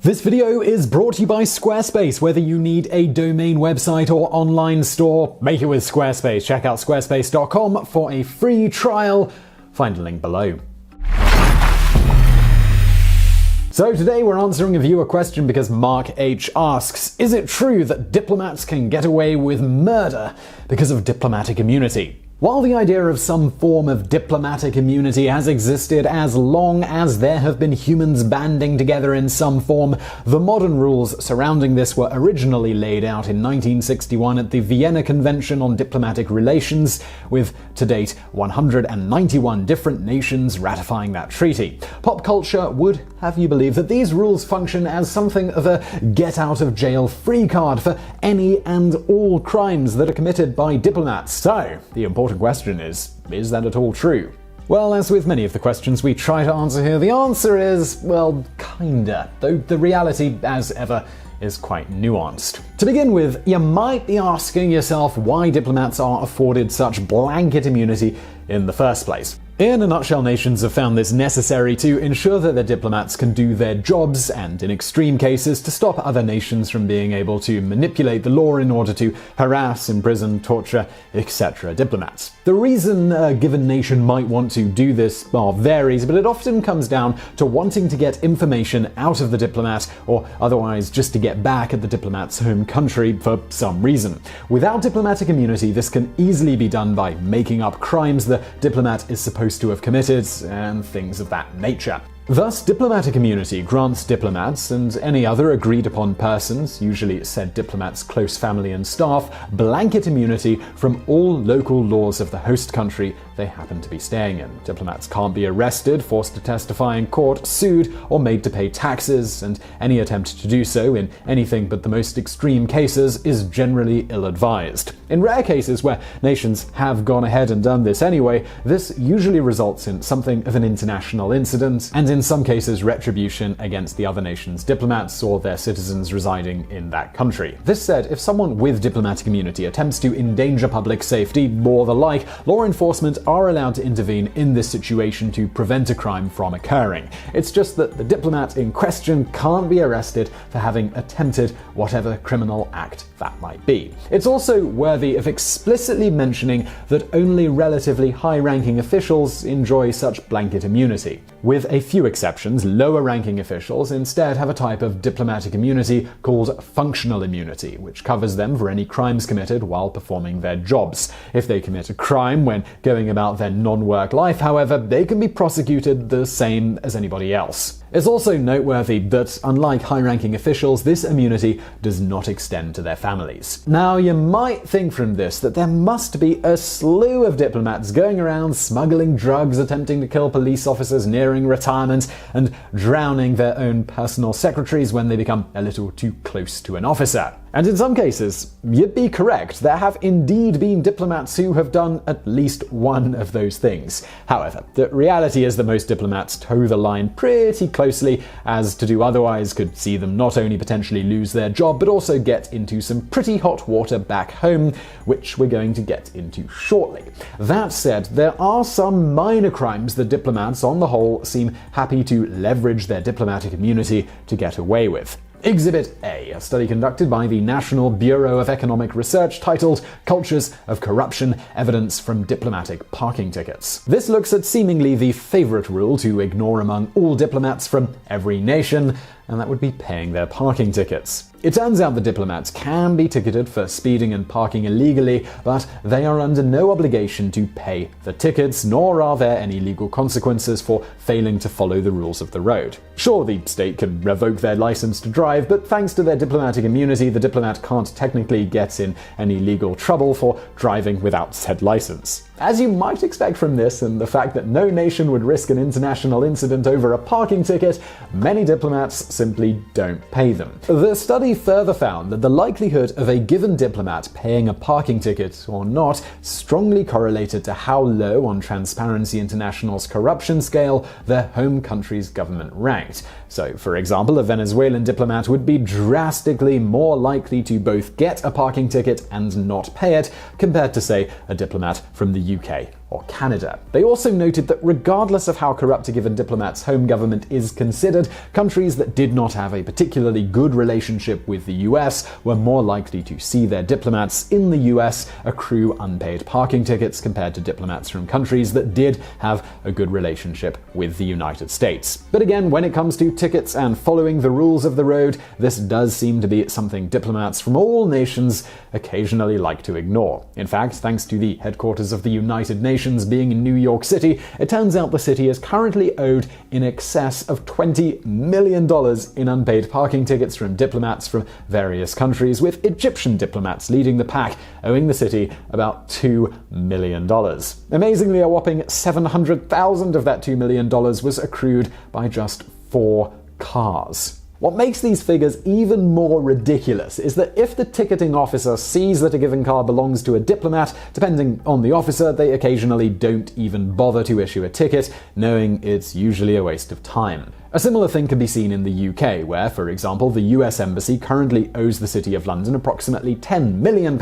This video is brought to you by Squarespace. Whether you need a domain website or online store, make it with Squarespace. Check out squarespace.com for a free trial. Find a link below. So today we're answering a viewer question because Mark H asks, is it true that diplomats can get away with murder because of diplomatic immunity? While the idea of some form of diplomatic immunity has existed as long as there have been humans banding together in some form, the modern rules surrounding this were originally laid out in 1961 at the Vienna Convention on Diplomatic Relations, with to date 191 different nations ratifying that treaty. Pop culture would have you believe that these rules function as something of a get-out-of-jail-free card for any and all crimes that are committed by diplomats. So, the important question is that at all true? Well, as with many of the questions we try to answer here, the answer is, well, kinda, though the reality, as ever, is quite nuanced. To begin with, you might be asking yourself why diplomats are afforded such blanket immunity in the first place. In a nutshell, nations have found this necessary to ensure that their diplomats can do their jobs and, in extreme cases, to stop other nations from being able to manipulate the law in order to harass, imprison, torture, etc. diplomats. The reason a given nation might want to do this varies, but it often comes down to wanting to get information out of the diplomat or otherwise just to get back at the diplomat's home country for some reason. Without diplomatic immunity, this can easily be done by making up crimes the diplomat is supposed to have committed and things of that nature. Thus, diplomatic immunity grants diplomats and any other agreed-upon persons, usually said diplomat's close family and staff, blanket immunity from all local laws of the host country they happen to be staying in. Diplomats can't be arrested, forced to testify in court, sued, or made to pay taxes, and any attempt to do so in anything but the most extreme cases is generally ill-advised. In rare cases where nations have gone ahead and done this anyway, this usually results in something of an international incident, and in some cases retribution against the other nation's diplomats or their citizens residing in that country. This said, if someone with diplomatic immunity attempts to endanger public safety or the like, law enforcement are allowed to intervene in this situation to prevent a crime from occurring. It's just that the diplomat in question can't be arrested for having attempted whatever criminal act that might be. It's also worthy of explicitly mentioning that only relatively high-ranking officials enjoy such blanket immunity. With a few exceptions, lower-ranking officials instead have a type of diplomatic immunity called functional immunity, which covers them for any crimes committed while performing their jobs. If they commit a crime when going about their non-work life, however, they can be prosecuted the same as anybody else. It's also noteworthy that, unlike high-ranking officials, this immunity does not extend to their families. Now, you might think from this that there must be a slew of diplomats going around smuggling drugs, attempting to kill police officers nearing retirement, and drowning their own personal secretaries when they become a little too close to an officer. And in some cases, you'd be correct. There have indeed been diplomats who have done at least one of those things. However, the reality is that most diplomats toe the line pretty closely, as to do otherwise could see them not only potentially lose their job, but also get into some pretty hot water back home, which we're going to get into shortly. That said, there are some minor crimes that diplomats, on the whole, seem happy to leverage their diplomatic immunity to get away with. Exhibit A, a study conducted by the National Bureau of Economic Research titled Cultures of Corruption: Evidence from Diplomatic Parking Tickets. This looks at seemingly the favorite rule to ignore among all diplomats from every nation, and that would be paying their parking tickets. It turns out that diplomats can be ticketed for speeding and parking illegally, but they are under no obligation to pay the tickets, nor are there any legal consequences for failing to follow the rules of the road. Sure, the state can revoke their license to drive, but thanks to their diplomatic immunity, the diplomat can't technically get in any legal trouble for driving without said license. As you might expect from this and the fact that no nation would risk an international incident over a parking ticket, many diplomats simply don't pay them. The study further found that the likelihood of a given diplomat paying a parking ticket or not strongly correlated to how low on Transparency International's corruption scale their home country's government ranked. So, for example, a Venezuelan diplomat would be drastically more likely to both get a parking ticket and not pay it compared to, say, a diplomat from the UK or Canada. They also noted that regardless of how corrupt a given diplomat's home government is considered, countries that did not have a particularly good relationship with the US were more likely to see their diplomats in the US accrue unpaid parking tickets compared to diplomats from countries that did have a good relationship with the United States. But again, when it comes to tickets and following the rules of the road, this does seem to be something diplomats from all nations occasionally like to ignore. In fact, thanks to the headquarters of the United Nations being in New York City, it turns out the city is currently owed in excess of $20 million in unpaid parking tickets from diplomats from various countries, with Egyptian diplomats leading the pack, owing the city about $2 million. Amazingly, a whopping $700,000 of that $2 million was accrued by just 4 cars. What makes these figures even more ridiculous is that if the ticketing officer sees that a given car belongs to a diplomat, depending on the officer, they occasionally don't even bother to issue a ticket, knowing it's usually a waste of time. A similar thing can be seen in the UK, where, for example, the US Embassy currently owes the City of London approximately £10 million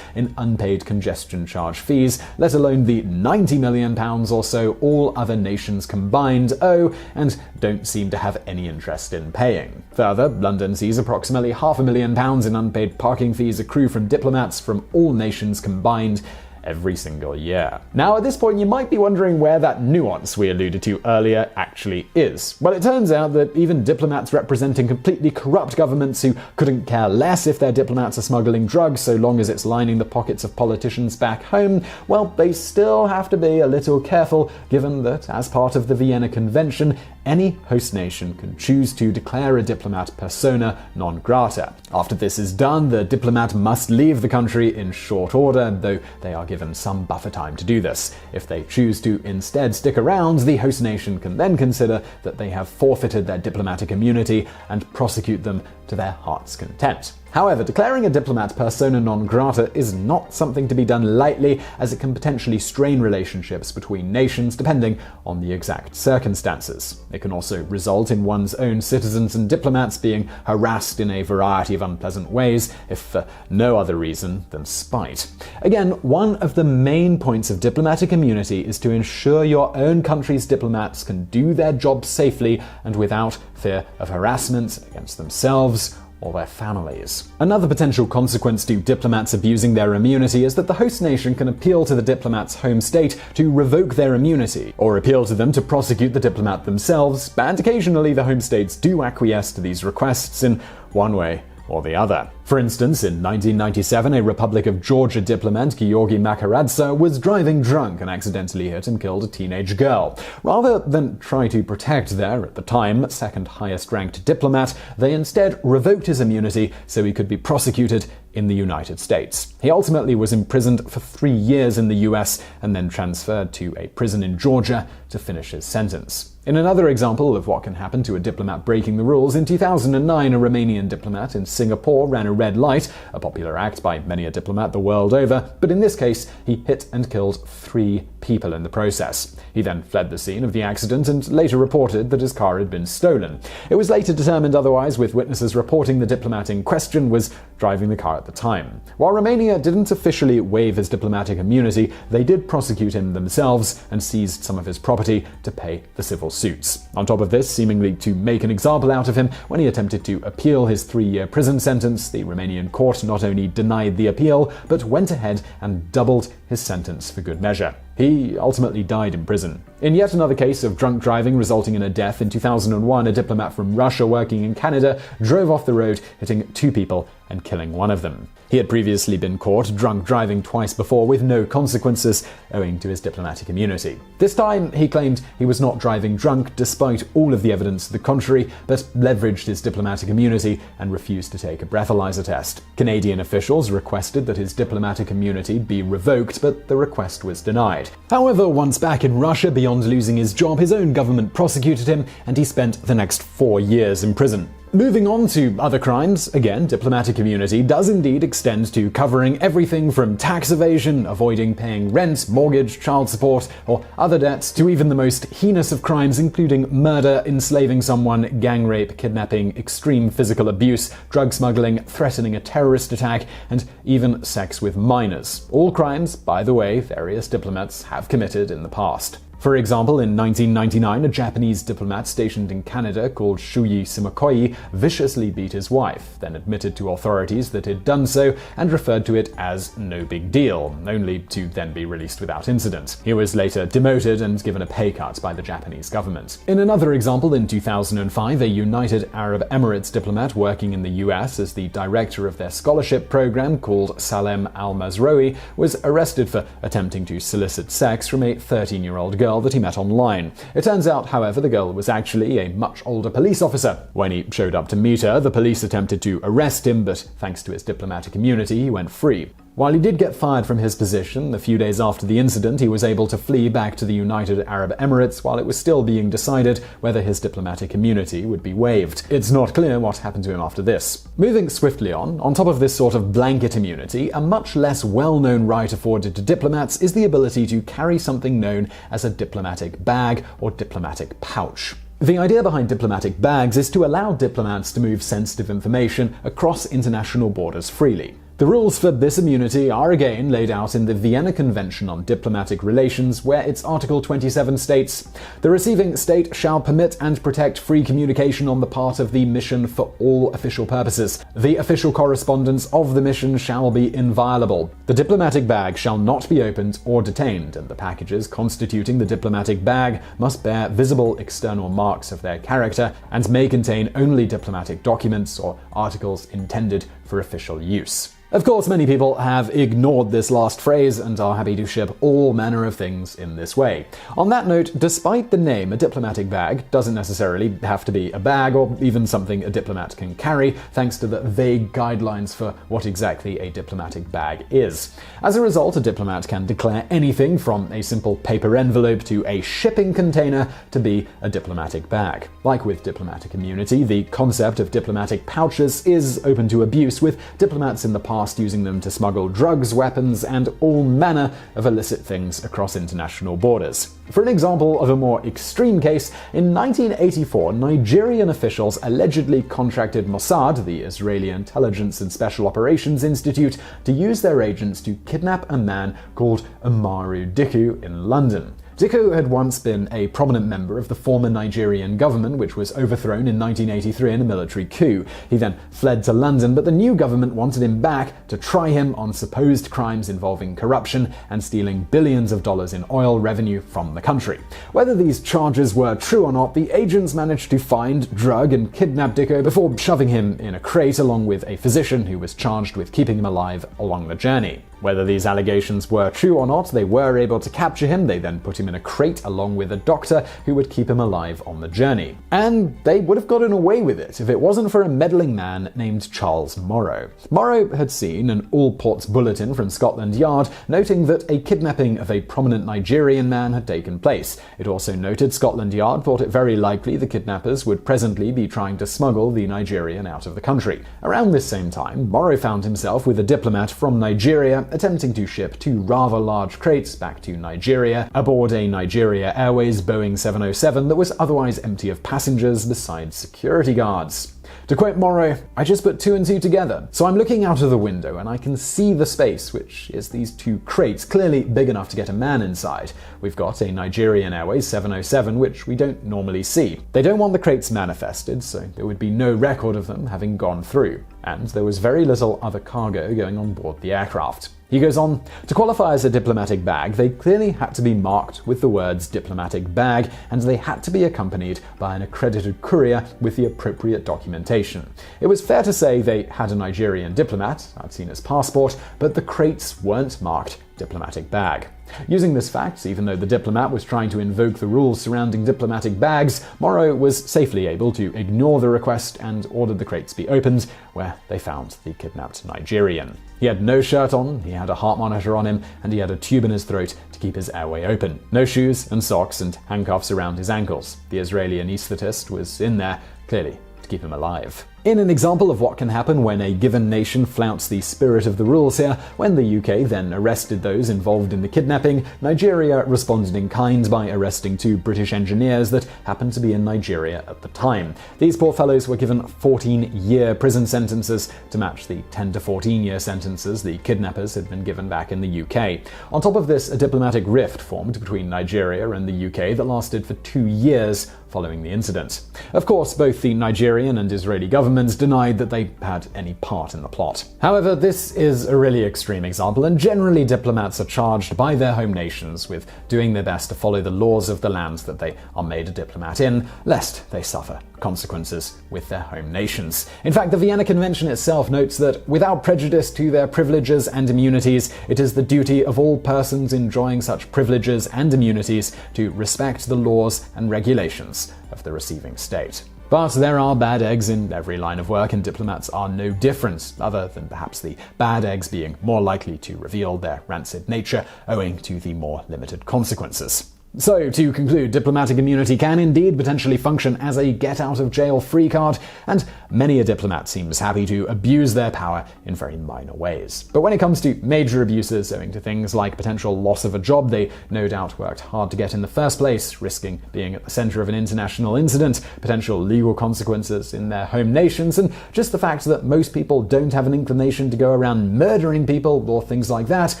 in unpaid congestion charge fees, let alone the £90 million or so all other nations combined owe and don't seem to have any interest in paying. Further, London sees approximately £500,000 in unpaid parking fees accrue from diplomats from all nations combined every single year. Now, at this point, you might be wondering where that nuance we alluded to earlier actually is. Well, it turns out that even diplomats representing completely corrupt governments who couldn't care less if their diplomats are smuggling drugs so long as it's lining the pockets of politicians back home, well, they still have to be a little careful, given that, as part of the Vienna Convention, any host nation can choose to declare a diplomat persona non grata. After this is done, the diplomat must leave the country in short order, though they are given some buffer time to do this. If they choose to instead stick around, the host nation can then consider that they have forfeited their diplomatic immunity and prosecute them to their heart's content. However, declaring a diplomat persona non grata is not something to be done lightly, as it can potentially strain relationships between nations depending on the exact circumstances. It can also result in one's own citizens and diplomats being harassed in a variety of unpleasant ways, if for no other reason than spite. Again, one of the main points of diplomatic immunity is to ensure your own country's diplomats can do their job safely and without fear of harassment against themselves or their families. Another potential consequence to diplomats abusing their immunity is that the host nation can appeal to the diplomat's home state to revoke their immunity, or appeal to them to prosecute the diplomat themselves, and occasionally the home states do acquiesce to these requests in one way or the other. For instance, in 1997, a Republic of Georgia diplomat, Georgi Makaradze, was driving drunk and accidentally hit and killed a teenage girl. Rather than try to protect their, at the time, second highest ranked diplomat, they instead revoked his immunity so he could be prosecuted in the United States. He ultimately was imprisoned for 3 years in the US and then transferred to a prison in Georgia to finish his sentence. In another example of what can happen to a diplomat breaking the rules, in 2009 a Romanian diplomat in Singapore ran a red light, a popular act by many a diplomat the world over, but in this case he hit and killed 3 people in the process. He then fled the scene of the accident and later reported that his car had been stolen. It was later determined otherwise, with witnesses reporting the diplomat in question was driving the car at the time. While Romania didn't officially waive his diplomatic immunity, they did prosecute him themselves and seized some of his property to pay the civil suits. On top of this, seemingly to make an example out of him, when he attempted to appeal his 3-year prison sentence, the Romanian court not only denied the appeal, but went ahead and doubled his sentence for good measure. He ultimately died in prison. In yet another case of drunk driving resulting in a death, in 2001, a diplomat from Russia working in Canada drove off the road, hitting 2 people and killing one of them. He had previously been caught drunk driving twice before with no consequences, owing to his diplomatic immunity. This time, he claimed he was not driving drunk despite all of the evidence to the contrary, but leveraged his diplomatic immunity and refused to take a breathalyzer test. Canadian officials requested that his diplomatic immunity be revoked, but the request was denied. However, once back in Russia, beyond losing his job, his own government prosecuted him, and he spent the next 4 years in prison. Moving on to other crimes, again, diplomatic immunity does indeed extend to covering everything from tax evasion, avoiding paying rent, mortgage, child support, or other debts, to even the most heinous of crimes, including murder, enslaving someone, gang rape, kidnapping, extreme physical abuse, drug smuggling, threatening a terrorist attack, and even sex with minors. All crimes, by the way, various diplomats have committed in the past. For example, in 1999, a Japanese diplomat stationed in Canada called Shuyi Simakoi viciously beat his wife, then admitted to authorities that he'd done so and referred to it as no big deal, only to then be released without incident. He was later demoted and given a pay cut by the Japanese government. In another example, in 2005, a United Arab Emirates diplomat working in the US as the director of their scholarship program called Salem Al-Mazroui was arrested for attempting to solicit sex from a 13-year-old girl that he met online. It turns out, however, the girl was actually a much older police officer. When he showed up to meet her, the police attempted to arrest him, but thanks to his diplomatic immunity, he went free. While he did get fired from his position, a few days after the incident, he was able to flee back to the United Arab Emirates while it was still being decided whether his diplomatic immunity would be waived. It's not clear what happened to him after this. Moving swiftly on top of this sort of blanket immunity, a much less well-known right afforded to diplomats is the ability to carry something known as a diplomatic bag or diplomatic pouch. The idea behind diplomatic bags is to allow diplomats to move sensitive information across international borders freely. The rules for this immunity are again laid out in the Vienna Convention on Diplomatic Relations, where its Article 27 states, "The receiving state shall permit and protect free communication on the part of the mission for all official purposes. The official correspondence of the mission shall be inviolable. The diplomatic bag shall not be opened or detained, and the packages constituting the diplomatic bag must bear visible external marks of their character and may contain only diplomatic documents or articles intended for official use." Of course, many people have ignored this last phrase and are happy to ship all manner of things in this way. On that note, despite the name, a diplomatic bag doesn't necessarily have to be a bag or even something a diplomat can carry, thanks to the vague guidelines for what exactly a diplomatic bag is. As a result, a diplomat can declare anything from a simple paper envelope to a shipping container to be a diplomatic bag. Like with diplomatic immunity, the concept of diplomatic pouches is open to abuse, with diplomats in the past using them to smuggle drugs, weapons, and all manner of illicit things across international borders. For an example of a more extreme case, in 1984, Nigerian officials allegedly contracted Mossad, the Israeli Intelligence and Special Operations Institute, to use their agents to kidnap a man called Umaru Dikko in London. Dikko had once been a prominent member of the former Nigerian government, which was overthrown in 1983 in a military coup. He then fled to London, but the new government wanted him back to try him on supposed crimes involving corruption and stealing billions of dollars in oil revenue from the country. Whether these charges were true or not, the agents managed to find, drug, and kidnap Dikko before shoving him in a crate along with a physician who was charged with keeping him alive along the journey. Whether these allegations were true or not, they were able to capture him. They then put him in a crate along with a doctor who would keep him alive on the journey. And they would have gotten away with it if it wasn't for a meddling man named Charles Morrow. Morrow had seen an all ports bulletin from Scotland Yard noting that a kidnapping of a prominent Nigerian man had taken place. It also noted Scotland Yard thought it very likely the kidnappers would presently be trying to smuggle the Nigerian out of the country. Around this same time, Morrow found himself with a diplomat from Nigeria attempting to ship two rather large crates back to Nigeria aboard a Nigeria Airways Boeing 707 that was otherwise empty of passengers besides security guards. To quote Morrow, "I just put two and two together. So I'm looking out of the window and I can see the space, which is these two crates, clearly big enough to get a man inside. We've got a Nigerian Airways 707, which we don't normally see. They don't want the crates manifested, so there would be no record of them having gone through. And there was very little other cargo going on board the aircraft." He goes on, "To qualify as a diplomatic bag, they clearly had to be marked with the words diplomatic bag, and they had to be accompanied by an accredited courier with the appropriate documentation. It was fair to say they had a Nigerian diplomat, I'd seen his passport, but the crates weren't marked diplomatic bag." Using this fact, even though the diplomat was trying to invoke the rules surrounding diplomatic bags, Morrow was safely able to ignore the request and ordered the crates be opened, where they found the kidnapped Nigerian. He had no shirt on, he had a heart monitor on him, and he had a tube in his throat to keep his airway open. No shoes and socks and handcuffs around his ankles. The Israeli anesthetist was in there, clearly to keep him alive. In an example of what can happen when a given nation flouts the spirit of the rules here, when the UK then arrested those involved in the kidnapping, Nigeria responded in kind by arresting 2 British engineers that happened to be in Nigeria at the time. These poor fellows were given 14-year prison sentences to match the 10 to 14-year sentences the kidnappers had been given back in the UK. On top of this, a diplomatic rift formed between Nigeria and the UK that lasted for 2 years following the incident. Of course, both the Nigerian and Israeli governments denied that they had any part in the plot. However, this is a really extreme example, and generally diplomats are charged by their home nations with doing their best to follow the laws of the lands that they are made a diplomat in, lest they suffer consequences with their home nations. In fact, the Vienna Convention itself notes that, without prejudice to their privileges and immunities, it is the duty of all persons enjoying such privileges and immunities to respect the laws and regulations of the receiving state. But there are bad eggs in every line of work, and diplomats are no different, other than perhaps the bad eggs being more likely to reveal their rancid nature owing to the more limited consequences. So, to conclude, diplomatic immunity can indeed potentially function as a get-out-of-jail-free card, and many a diplomat seems happy to abuse their power in very minor ways. But when it comes to major abuses owing to things like potential loss of a job they no doubt worked hard to get in the first place, risking being at the center of an international incident, potential legal consequences in their home nations, and just the fact that most people don't have an inclination to go around murdering people or things like that,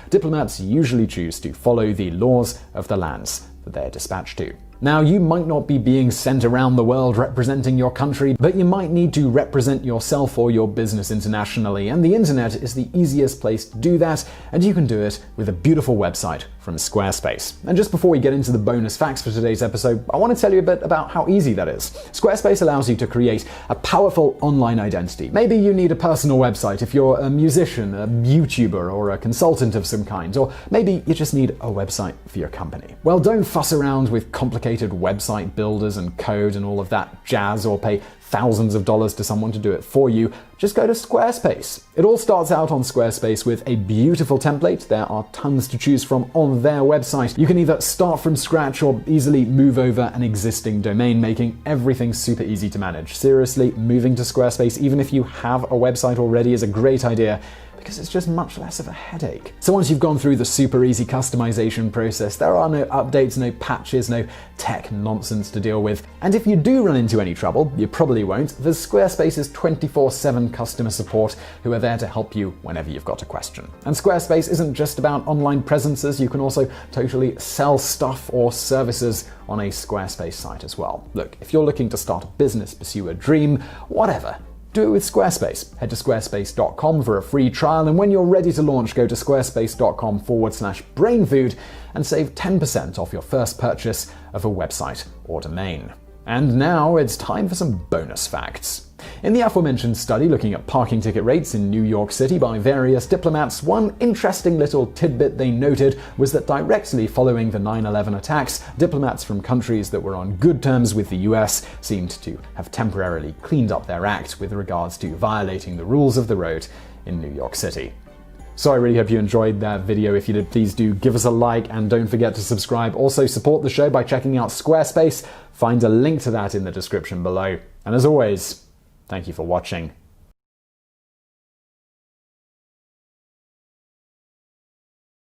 diplomats usually choose to follow the laws of the lands that they are dispatched to. Now, you might not be being sent around the world representing your country, but you might need to represent yourself or your business internationally, and the internet is the easiest place to do that, and you can do it with a beautiful website from Squarespace. And just before we get into the bonus facts for today's episode, I want to tell you a bit about how easy that is. Squarespace allows you to create a powerful online identity. Maybe you need a personal website if you're a musician, a YouTuber, or a consultant of some kind, or maybe you just need a website for your company. Well, don't fuss around with complicated website builders and code and all of that jazz, or pay thousands of dollars to someone to do it for you. Just go to Squarespace. It all starts out on Squarespace with a beautiful template. There are tons to choose from on their website. You can either start from scratch or easily move over an existing domain, making everything super easy to manage. Seriously, moving to Squarespace, even if you have a website already, is a great idea, because it's just much less of a headache. So once you've gone through the super easy customization process, there are no updates, no patches, no tech nonsense to deal with. And if you do run into any trouble, you probably won't, there's Squarespace's 24/7 customer support who are there to help you whenever you've got a question. And Squarespace isn't just about online presences, you can also totally sell stuff or services on a Squarespace site as well. Look, if you're looking to start a business, pursue a dream, whatever, do it with Squarespace. Head to squarespace.com for a free trial, and when you're ready to launch, go to squarespace.com/brainfood and save 10% off your first purchase of a website or domain. And now it's time for some bonus facts. In the aforementioned study looking at parking ticket rates in New York City by various diplomats, one interesting little tidbit they noted was that directly following the 9/11 attacks, diplomats from countries that were on good terms with the US seemed to have temporarily cleaned up their act with regards to violating the rules of the road in New York City. So I really hope you enjoyed that video. If you did, please do give us a like and don't forget to subscribe. Also, support the show by checking out Squarespace. Find a link to that in the description below. And as always, thank you for watching.